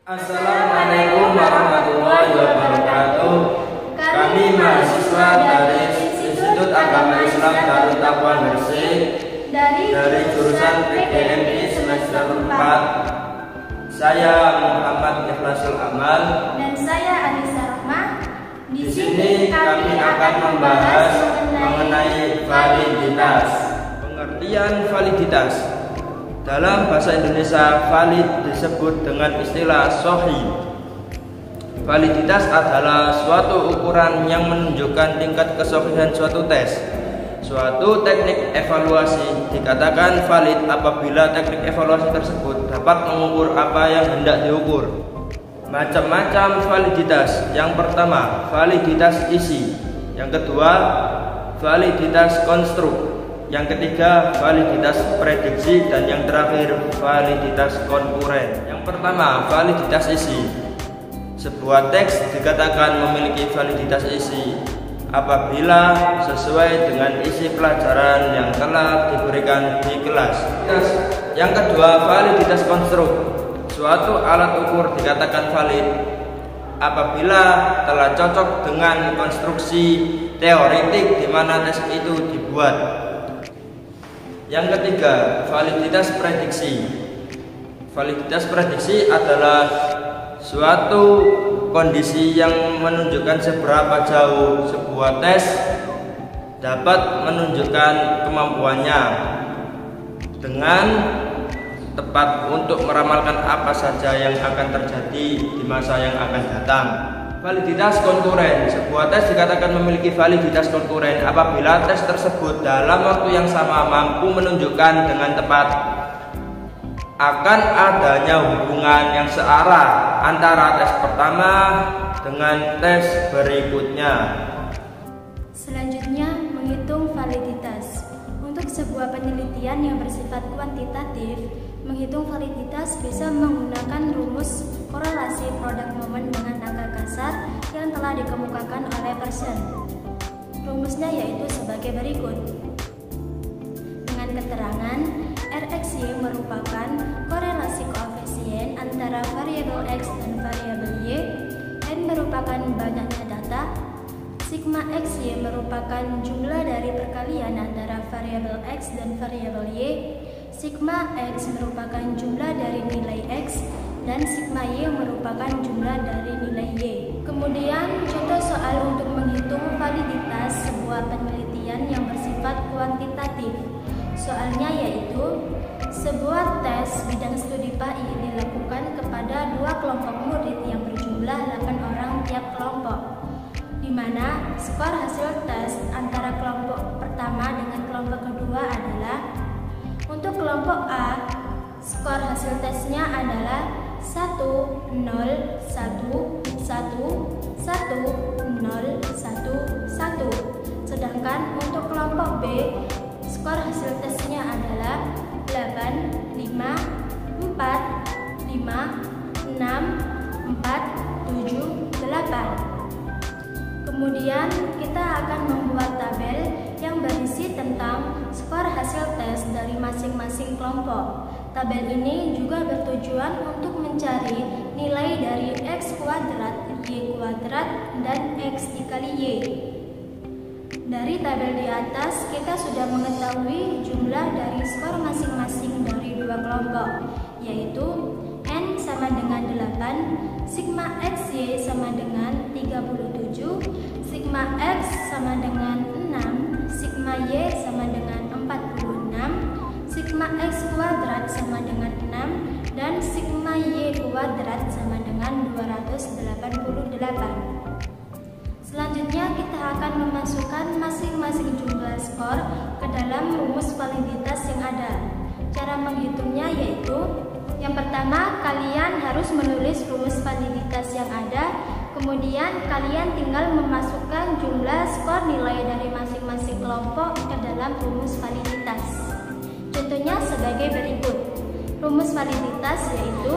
Assalamualaikum warahmatullahi wabarakatuh. Kami mahasiswa dari Institut Agama Islam Darut Taqwa Gresik dari jurusan PGMI semester 4. Saya Muhammad Ikhlasul Amal dan saya Anissa Rahmah. Di sini kami akan membahas mengenai validitas. Pengertian validitas. Dalam bahasa Indonesia, valid disebut dengan istilah sahih. Validitas adalah suatu ukuran yang menunjukkan tingkat kesahihan suatu tes. Suatu teknik evaluasi dikatakan valid apabila teknik evaluasi tersebut dapat mengukur apa yang hendak diukur. Macam-macam validitas. Yang pertama, validitas isi. Yang kedua, validitas konstruk. Yang ketiga, validitas prediksi. Dan yang terakhir, validitas konkuren. Yang pertama, validitas isi. Sebuah teks dikatakan memiliki validitas isi apabila sesuai dengan isi pelajaran yang telah diberikan di kelas. Yang kedua, validitas konstruk. Suatu alat ukur dikatakan valid apabila telah cocok dengan konstruksi teoretik di mana tes itu dibuat. Yang ketiga, validitas prediksi. Validitas prediksi adalah suatu kondisi yang menunjukkan seberapa jauh sebuah tes dapat menunjukkan kemampuannya dengan tepat untuk meramalkan apa saja yang akan terjadi di masa yang akan datang. Validitas konkuren. Sebuah tes dikatakan memiliki validitas konkuren apabila tes tersebut dalam waktu yang sama mampu menunjukkan dengan tepat akan adanya hubungan yang searah antara tes pertama dengan tes berikutnya. Selanjutnya, menghitung validitas. Untuk sebuah penelitian yang bersifat kuantitatif, menghitung validitas bisa menggunakan rumus korelasi produk momen dengan angka kasar yang telah dikemukakan oleh Pearson. Rumusnya yaitu sebagai berikut. Dengan keterangan, RxY merupakan korelasi koefisien antara variabel X dan variabel Y. N merupakan banyaknya data. Sigma XY merupakan jumlah dari perkalian antara variabel X dan variabel Y. Sigma X merupakan jumlah dari nilai X dan sigma Y merupakan jumlah dari nilai Y. Kemudian contoh soal untuk menghitung validitas sebuah penelitian yang bersifat kuantitatif. Soalnya yaitu sebuah tes bidang studi PAI dilakukan kepada dua kelompok murid yang berjumlah 8 orang tiap kelompok, di mana skor hasil tes antara kelompok pertama dengan kelompok kedua adalah: untuk kelompok A, skor hasil tesnya adalah 1, 0, 1, 1, 1, 0, 1, 1. Sedangkan untuk kelompok B, skor hasil tesnya adalah 8, 5, 4, 5, 6, 4, 7, 8. Kemudian kita akan membuat tabel yang berisi tentang skor hasil tes dari masing-masing kelompok. Tabel ini juga bertujuan untuk mencari nilai dari X kuadrat, Y kuadrat, dan X dikali Y. Dari tabel di atas kita sudah mengetahui jumlah dari skor masing-masing dari dua kelompok, yaitu N sama dengan 8, sigma XY sama dengan 37, sigma X sama dengan 6, sigma Y sama dengan 46, sigma X kuadrat sama dengan 6, dan sigma Y kuadrat sama dengan 288. Selanjutnya kita akan memasukkan masing-masing jumlah skor ke dalam rumus validitas yang ada. Cara menghitungnya yaitu: yang pertama, kalian harus menulis rumus validitas yang ada. Kemudian kalian tinggal memasukkan jumlah skor nilai dari masing-masing kelompok ke dalam rumus validitas. Contohnya sebagai berikut. Rumus validitas yaitu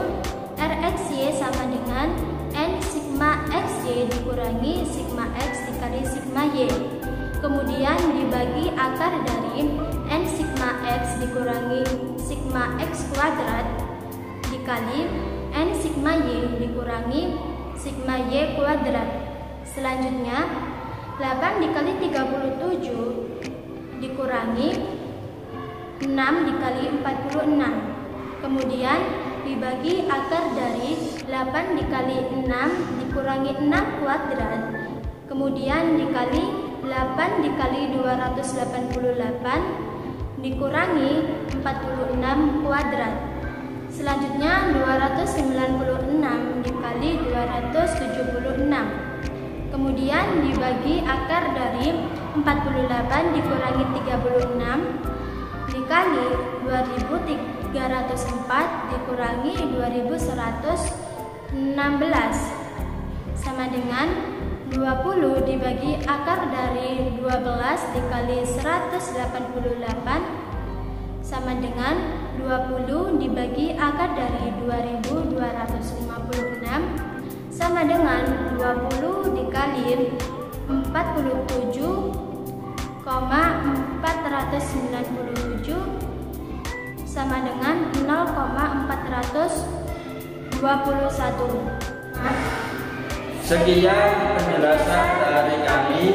RxY sama dengan N sigma XY dikurangi sigma X dikali sigma Y. Kemudian dibagi akar dari N sigma X dikurangi sigma X kuadrat dikali N sigma Y dikurangi sigma Y kuadrat. Selanjutnya 8 dikali 37 dikurangi 6 dikali 46. Kemudian dibagi akar dari 8 dikali 6 dikurangi 6 kuadrat. Kemudian dikali 8 dikali 288 dikurangi 46 kuadrat. Selanjutnya 296 dikali 276. Kemudian dibagi akar dari 48 dikurangi 36 dikali 2304 dikurangi 2116 sama dengan 20 dibagi akar dari 12 dikali 188 sama dengan 20 dibagi akar dari 2256 sama dengan 20 dikali 47,497 sama dengan 0,421. Sekian penjelasan dari kami.